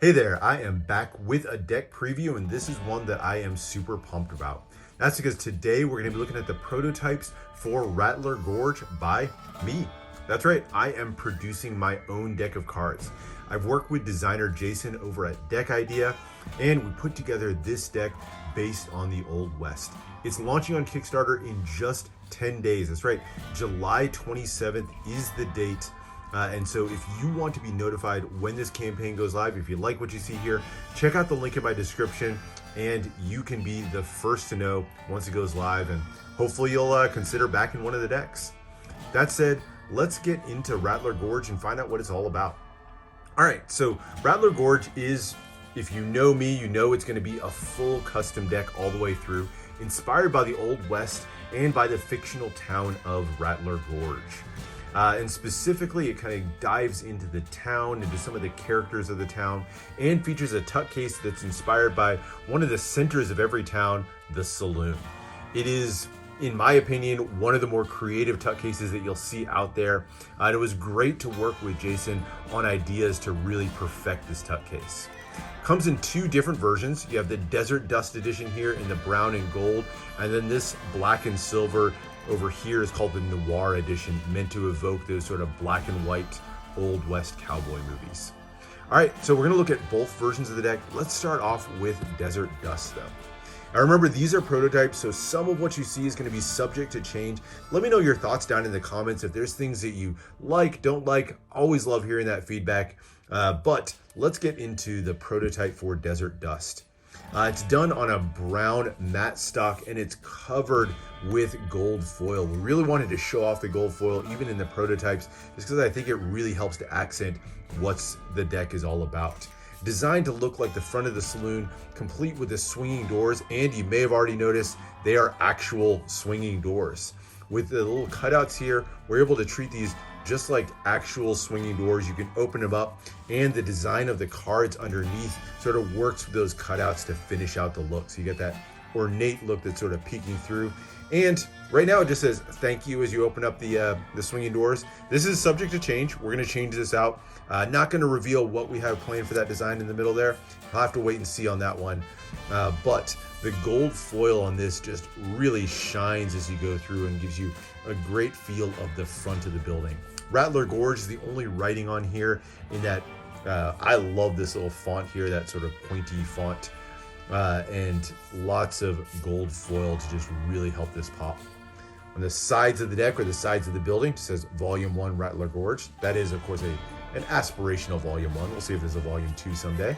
Hey there, I am back with a deck preview, and this is one that I am super pumped about. That's because today we're going to be looking at the prototypes for Rattler Gorge by me. That's right, I am producing my own deck of cards. I've worked with designer Jason over at DeckIdea, and we put together this deck based on the Old West. It's launching on Kickstarter in just 10 days. That's right, July 27th is the date. And so if you want to be notified when this campaign goes live, if you like what you see here, check out the link in my description and you can be the first to know once it goes live, and hopefully you'll consider backing one of the decks. That said, let's get into Rattler Gorge and find out what it's all about. All right, so Rattler Gorge is, if you know me, you know it's going to be a full custom deck all the way through, inspired by the Old West and by the fictional town of Rattler Gorge. And specifically, it kind of dives into the town, into some of the characters of the town, and features a tuck case that's inspired by one of the centers of every town, the saloon. It is, in my opinion, one of the more creative tuck cases that you'll see out there. And it was great to work with Jason on ideas to really perfect this tuck case. Comes in two different versions. You have the Desert Dust edition here in the brown and gold, and then this black and silver over here is called the Noir edition, meant to evoke those sort of black and white Old West cowboy movies. All right, so we're gonna look at both versions of the deck. Let's start off with Desert Dust though. Now remember, these are prototypes, so some of what you see is gonna be subject to change. Let me know your thoughts down in the comments. If there's things that you like, don't like, always love hearing that feedback. But let's get into the prototype for Desert Dust. It's done on a brown matte stock and it's covered with gold foil. We really wanted to show off the gold foil even in the prototypes, just because I think it really helps to accent what the deck is all about. Designed to look like the front of the saloon, complete with the swinging doors, and you may have already noticed they are actual swinging doors. With the little cutouts here, we're able to treat these just like actual swinging doors. You can open them up, and the design of the cards underneath sort of works with those cutouts to finish out the look. So you get that ornate look that's sort of peeking through. And right now it just says thank you as you open up the swinging doors. This is subject to change. We're going to change this out. Not going to reveal what we have planned for that design in the middle there. I'll have to wait and see on that one. But the gold foil on this just really shines as you go through and gives you a great feel of the front of the building. Rattler Gorge is the only writing on here in that I love this little font here, that sort of pointy font, and lots of gold foil to just really help this pop. On the sides of the deck, or the sides of the building, it says Volume 1 Rattler Gorge. That is, of course, an aspirational Volume 1. We'll see if there's a Volume 2 someday.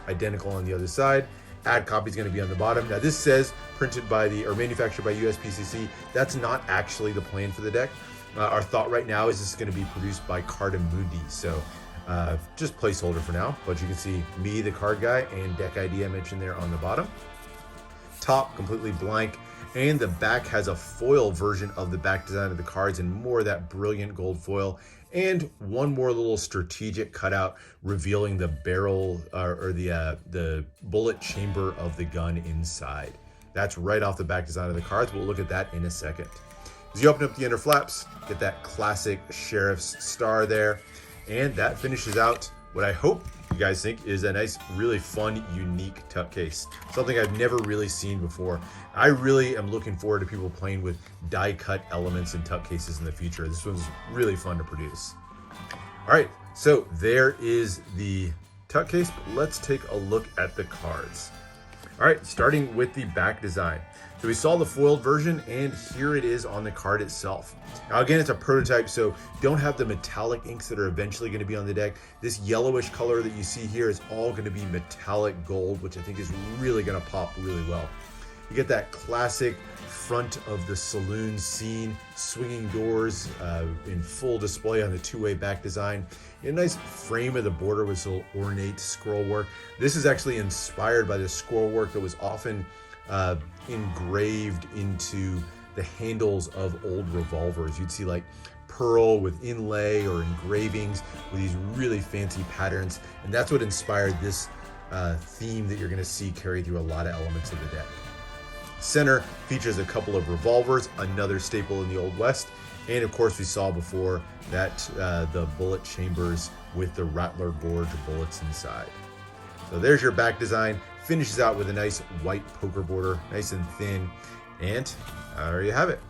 Identical on the other side. Ad copy is going to be on the bottom. Now this says printed by manufactured by USPCC. That's not actually the plan for the deck. Our thought right now is this is going to be produced by Cardamundi. So just placeholder for now, but you can see me, the card guy, and DeckIdea mentioned there on the bottom. Top completely blank, and the back has a foil version of the back design of the cards and more of that brilliant gold foil, and one more little strategic cutout revealing the barrel or the bullet chamber of the gun inside. That's right off the back design of the cards. We'll look at that in a second. As you open up the inner flaps, get that classic sheriff's star there, and that finishes out what I hope you guys think is a nice, really fun, unique tuck case. Something I've never really seen before. I really am looking forward to people playing with die cut elements and tuck cases in the future. This one's really fun to produce. All right, so there is the tuck case. Let's take a look at the cards. All right, starting with the back design. So we saw the foiled version, and here it is on the card itself. Now again, it's a prototype, so don't have the metallic inks that are eventually going to be on the deck. This yellowish color that you see here is all going to be metallic gold, which I think is really going to pop really well. You get that classic front of the saloon scene, swinging doors in full display on the two-way back design. A nice frame of the border with some ornate scroll work. This is actually inspired by the scroll work that was often engraved into the handles of old revolvers. You'd see like pearl with inlay or engravings with these really fancy patterns, and that's what inspired this theme that you're going to see carry through a lot of elements of the deck. Center features a couple of revolvers, another staple in the Old West, and of course we saw before that the bullet chambers with the Rattler Gorge bullets inside. So there's your back design. Finishes out with a nice white poker border, nice and thin. And there you have it.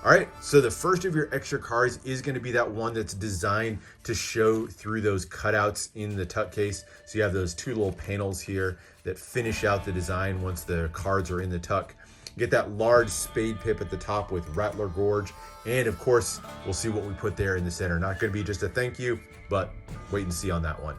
All right, so the first of your extra cards is going to be that one that's designed to show through those cutouts in the tuck case. So you have those two little panels here that finish out the design once the cards are in the tuck. You get that large spade pip at the top with Rattler Gorge. And of course, we'll see what we put there in the center. Not going to be just a thank you, but wait and see on that one.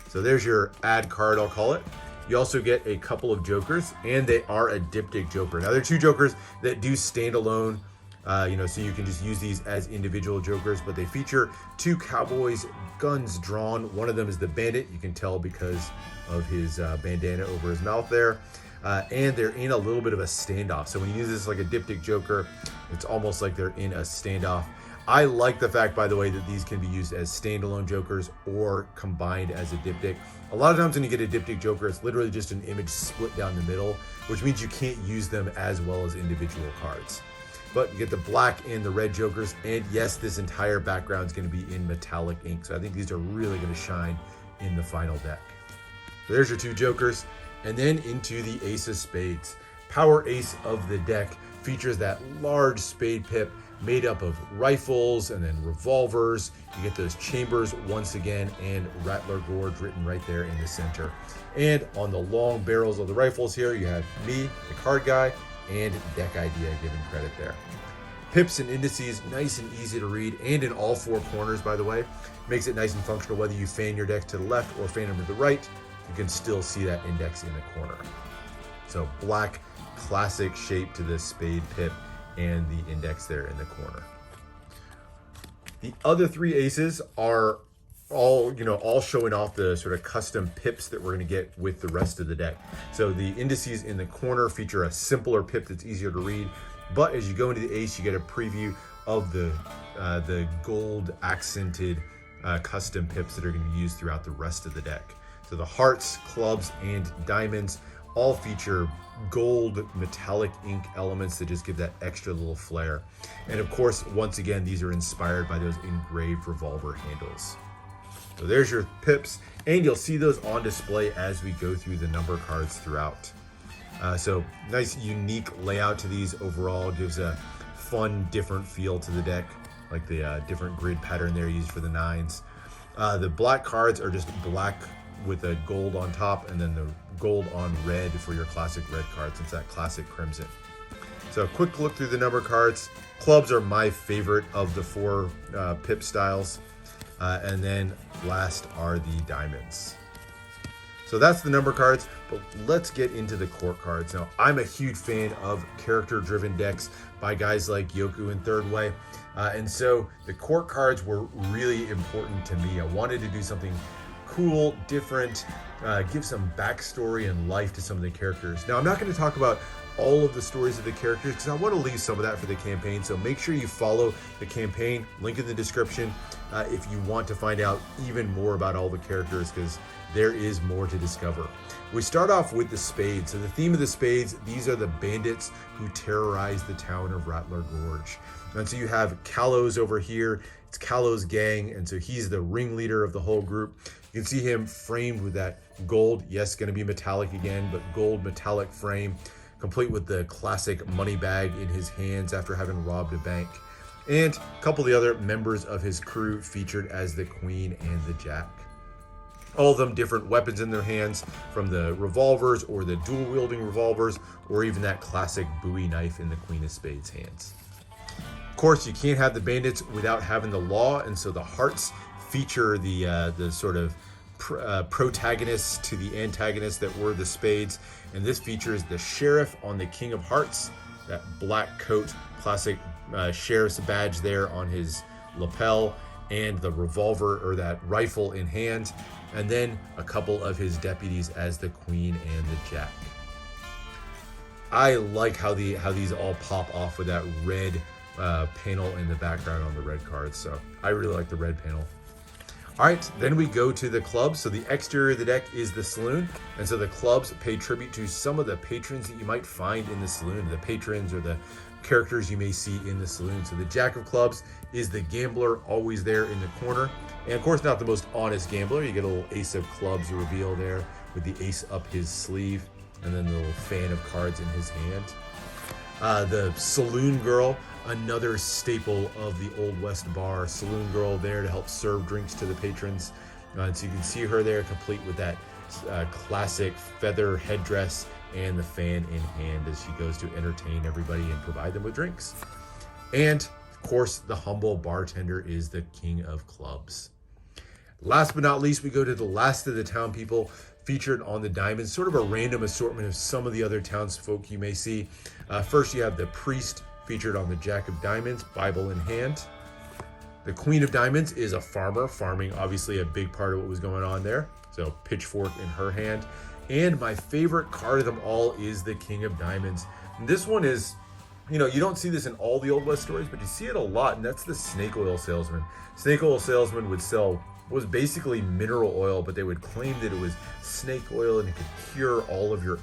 So there's your add card, I'll call it. You also get a couple of jokers, and they are a diptych joker. Now, they're two jokers that do stand alone, so you can just use these as individual jokers, but they feature two cowboys, guns drawn. One of them is the bandit. You can tell because of his bandana over his mouth there. And they're in a little bit of a standoff. So when you use this like a diptych joker, it's almost like they're in a standoff. I like the fact, by the way, that these can be used as standalone jokers or combined as a diptych. A lot of times when you get a diptych joker, it's literally just an image split down the middle, which means you can't use them as well as individual cards. But you get the black and the red jokers, and yes, this entire background is going to be in metallic ink. So I think these are really going to shine in the final deck. So there's your two jokers, and then into the ace of spades. Power ace of the deck features that large spade pip made up of rifles and then revolvers. You get those chambers once again, and Rattler Gorge written right there in the center. And on the long barrels of the rifles here, you have me, the card guy, and DeckIdea given credit there. Pips and indices, nice and easy to read, and in all four corners, by the way. Makes it nice and functional whether you fan your decks to the left or fan them to the right. You can still see that index in the corner. So black, classic shape to the spade pip, and the index there in the corner. The other three aces are all showing off the sort of custom pips that we're going to get with the rest of the deck. So the indices in the corner feature a simpler pip that's easier to read, but as you go into the ace, you get a preview of the gold accented custom pips that are going to be used throughout the rest of the deck. So the hearts, clubs, and diamonds all feature gold metallic ink elements that just give that extra little flair. And of course, once again, these are inspired by those engraved revolver handles. So there's your pips, and you'll see those on display as we go through the number cards throughout. So nice unique layout to these overall. Gives a fun different feel to the deck, like the different grid pattern there used for the nines. The black cards are just black with a gold on top, and then the gold on red for your classic red cards. It's that classic crimson. So a quick look through the number cards. Clubs are my favorite of the four pip styles. And then last are the diamonds. So that's the number cards, but let's get into the court cards. Now, I'm a huge fan of character-driven decks by guys like Yoku and Third Way. And so the court cards were really important to me. I wanted to do something cool, different, give some backstory and life to some of the characters. Now, I'm not going to talk about all of the stories of the characters because I want to leave some of that for the campaign. So make sure you follow the campaign, link in the description, if you want to find out even more about all the characters, because there is more to discover. We start off with the spades. So the theme of the spades, these are the bandits who terrorize the town of Rattler Gorge. And so you have Callows over here. It's Callows' gang, and so he's the ringleader of the whole group. You can see him framed with that gold, yes, going to be metallic again, but gold metallic frame, complete with the classic money bag in his hands after having robbed a bank. And a couple of the other members of his crew featured as the Queen and the Jack. All of them different weapons in their hands, from the revolvers or the dual-wielding revolvers, or even that classic Bowie knife in the Queen of Spades' hands. Of course, you can't have the bandits without having the law, and so the hearts feature the sort of protagonists to the antagonists that were the spades. And this features the sheriff on the King of Hearts, that black coat, classic sheriff's badge there on his lapel, and the revolver or that rifle in hand, and then a couple of his deputies as the Queen and the Jack. I like how these all pop off with that red panel in the background on the red cards, so I really like the red panel. All right, then we go to the clubs. So the exterior of the deck is the saloon, and so the clubs pay tribute to some of the patrons that you might find in the saloon, the patrons or the characters you may see in the saloon. So the Jack of Clubs is the gambler, always there in the corner, And of course, not the most honest gambler. You get a little ace of clubs reveal there with the ace up his sleeve, and then the little fan of cards in his hand. The saloon girl, another staple of the Old West bar. Saloon girl there to help serve drinks to the patrons. And so you can see her there complete with that classic feather headdress and the fan in hand as she goes to entertain everybody and provide them with drinks. And of course, the humble bartender is the king of clubs. Last but not least, we go to the last of the town people featured on the diamonds, sort of a random assortment of some of the other townsfolk you may see. First, you have the priest featured on the Jack of Diamonds, Bible in hand. The Queen of Diamonds is a farmer, farming obviously a big part of what was going on there. So pitchfork in her hand. And my favorite card of them all is the King of Diamonds. And this one is, you don't see this in all the Old West stories, but you see it a lot, and that's the snake oil salesman. Snake oil salesman would sell was basically mineral oil, but they would claim that it was snake oil and it could cure all of your,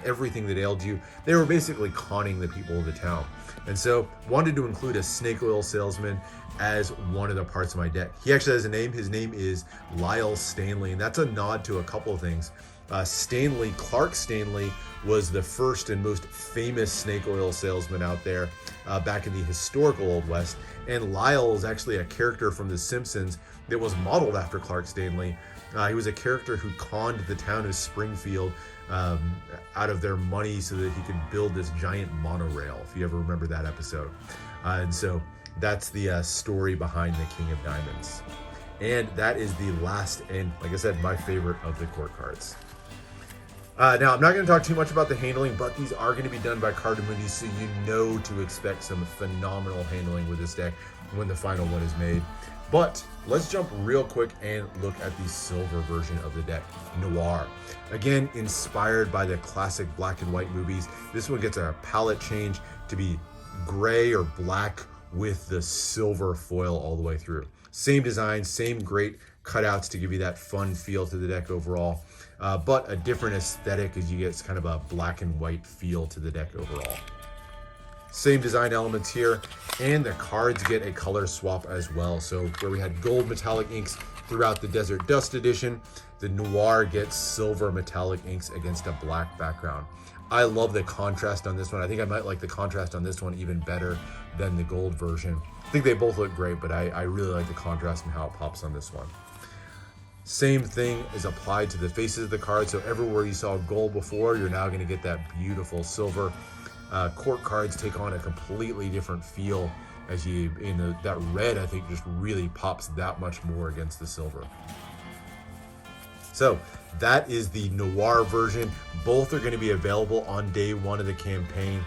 everything that ailed you. They were basically conning the people of the town. And so wanted to include a snake oil salesman as one of the parts of my deck. He actually has a name. His name is Lyle Stanley, and that's a nod to a couple of things. Clark Stanley was the first and most famous snake oil salesman out there back in the historical Old West. And Lyle is actually a character from The Simpsons that was modeled after Clark Stanley. He was a character who conned the town of Springfield out of their money so that he could build this giant monorail, if you ever remember that episode. And so that's the story behind the King of Diamonds. And that is the last, and like I said, my favorite of the court cards. Now, I'm not going to talk too much about the handling, but these are going to be done by Cardamundi, so you know to expect some phenomenal handling with this deck when the final one is made. But let's jump real quick and look at the silver version of the deck, Noir. Again, inspired by the classic black and white movies. This one gets a palette change to be gray or black with the silver foil all the way through. Same design, same great cutouts to give you that fun feel to the deck overall. But a different aesthetic as you get kind of a black and white feel to the deck overall. Same design elements here, and the cards get a color swap as well. So where we had gold metallic inks throughout the Desert Dust edition, the Noir gets silver metallic inks against a black background. I love the contrast on this one. I think I might like the contrast on this one even better than the gold version. I think they both look great, but I really like the contrast and how it pops on this one. Same thing is applied to the faces of the cards. So everywhere you saw gold before, you're now going to get that beautiful silver. Court cards take on a completely different feel as that red, I think, just really pops that much more against the silver. So that is the Noir version. Both are going to be available on day one of the campaign.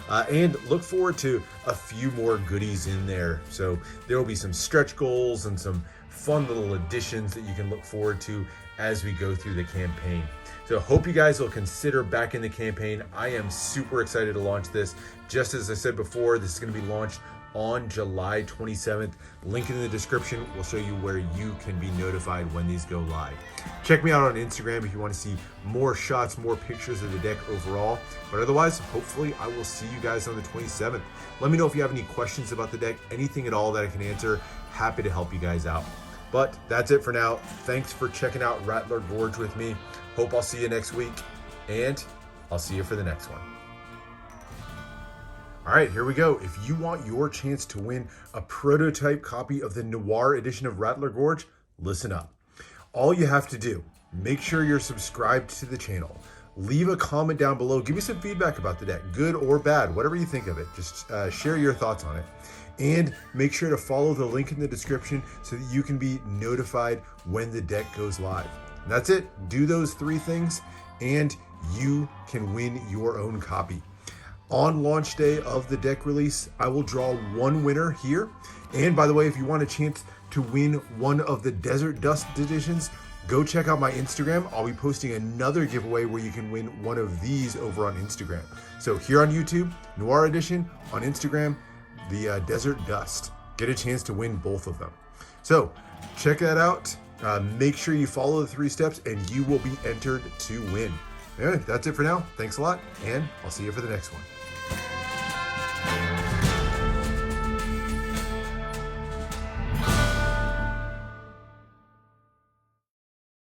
And look forward to a few more goodies in there. So there will be some stretch goals and some fun little additions that you can look forward to as we go through the campaign. So hope you guys will consider backing the campaign. I am super excited to launch this. Just as I said before, this is going to be launched on July 27th. Link in the description will show you where you can be notified when these go live. Check me out on Instagram if you want to see more shots, more pictures of the deck overall. But otherwise, hopefully I will see you guys on the 27th. Let me know if you have any questions about the deck, anything at all that I can answer. Happy to help you guys out. But that's it for now. Thanks for checking out Rattler Gorge with me. Hope I'll see you next week, and I'll see you for the next one. All right, here we go. If you want your chance to win a prototype copy of the Noir edition of Rattler Gorge, listen up. All you have to do, make sure you're subscribed to the channel. Leave a comment down below. Give me some feedback about the deck, good or bad, whatever you think of it. Just share your thoughts on it. And make sure to follow the link in the description so that you can be notified when the deck goes live. And that's it. Do those three things and you can win your own copy. On launch day of the deck release, I will draw one winner here. And by the way, if you want a chance to win one of the Desert Dust editions, go check out my Instagram. I'll be posting another giveaway where you can win one of these over on Instagram. So here on YouTube, Noir Edition, on Instagram, the Desert Dust. Get a chance to win both of them. So check that out. Make sure you follow the 3 steps and you will be entered to win. Anyway, that's it for now. Thanks a lot, and I'll see you for the next one.